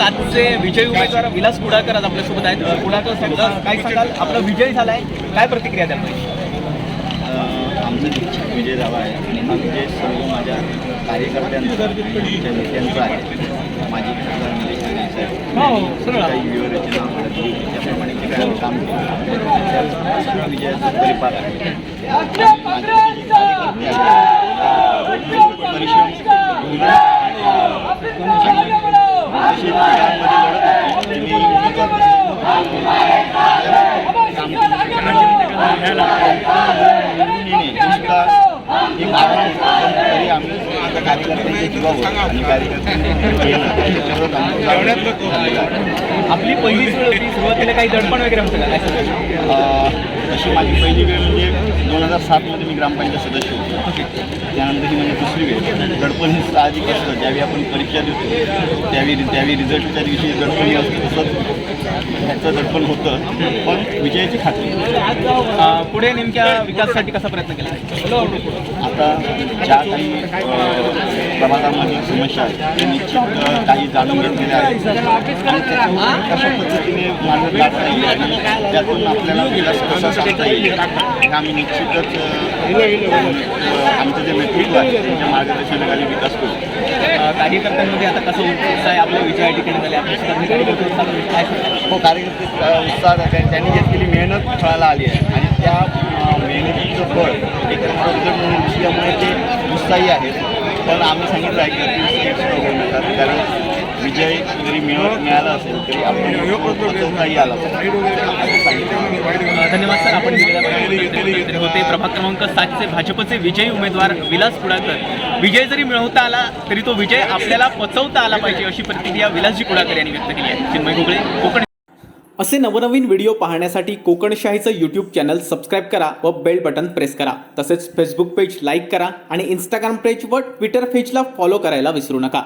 सातचे विजयी उमेदवार विलास कुडाळकर आज आपल्यासोबत आहेत. कुडाळकर साहेब, काय सांगाल, आपला विजय झालाय, काय प्रतिक्रिया द्याल? आमचा निश्चित विजय झाला आहे आणि हा विजय सर्व माझ्या कार्यकर्त्यांचा नेत्यांचा आहे. माझी खासदार निलेश राणे साहेब काही व्यूहरचना त्याप्रमाणे जे काय काम केलं विजयाचा परिपाक आहे. तरी आम्ही आता कार्यकर्त्यांचे जीवावर आणि आपली पहिली वेळ होती, सुरुवातीला काही दडपण वगैरे होतं का? तशी माझी पहिली वेळ म्हणजे 2007मध्ये मी ग्रामपंचायत सदस्य होतो. त्यानंतर ही म्हणजे दुसरी वेळ. दडपण हे साहजिक असतं. ज्यावेळी आपण परीक्षा देतो त्यावेळी रिझल्टच्या दिवशी दडपण असतं, तसंच ह्याचं दडपण होतं, पण विजयाची खात्री. पुढे नेमक्या विकासासाठी कसा प्रयत्न केला? आता ज्या काही प्रभागामध्ये समस्या आहेत त्या निश्चित काही जाणून घेतलेल्या आहेत आणि कशा पद्धतीने मार्ग काढता येईल आणि त्यातून आपल्याला विकास कसा साधता येईल हे आम्ही निश्चितच आमचं जे नेतृत्व आहे त्यांच्या मार्गदर्शनाखाली विकास करू. कार्यकर्त्यांमध्ये आता कसं उत्साह आहे आपल्या विजया ठिकाणी झाले? हो, कार्यकर्ते उत्साह त्यांनी घेतलेली मेहनत फळाला आली आहे आणि त्या मेहनतीचं फळ एक रिझल्ट म्हणून दिसल्यामुळे ते उत्साही आहेत. पण आम्ही सांगितलं आहे की होऊ नका, कारण विजय जरी मिळाला असेल तरी आपण पोचवताही आला धन्यवाद सर. आपण होते प्रभाग क्रमांक 7चे भाजपचे विजयी उमेदवार विलास कुडाळकर. विजय जरी मिळवता आला तरी तो विजय आपल्याला पचवता आला पाहिजे अशी प्रतिक्रिया विलासजी कुडाळकर यांनी व्यक्त केली आहे. चिन्मय घोगळे, कोकण. असे नवनवीन व्हिडिओ पाहण्यासाठी कोकणशाहीचं यूट्यूब चॅनल सबस्क्राईब करा व बेल बटन प्रेस करा. तसेच फेसबुक पेज लाईक करा आणि इंस्टाग्राम पेज व ट्विटर पेजला फॉलो करायला विसरू नका.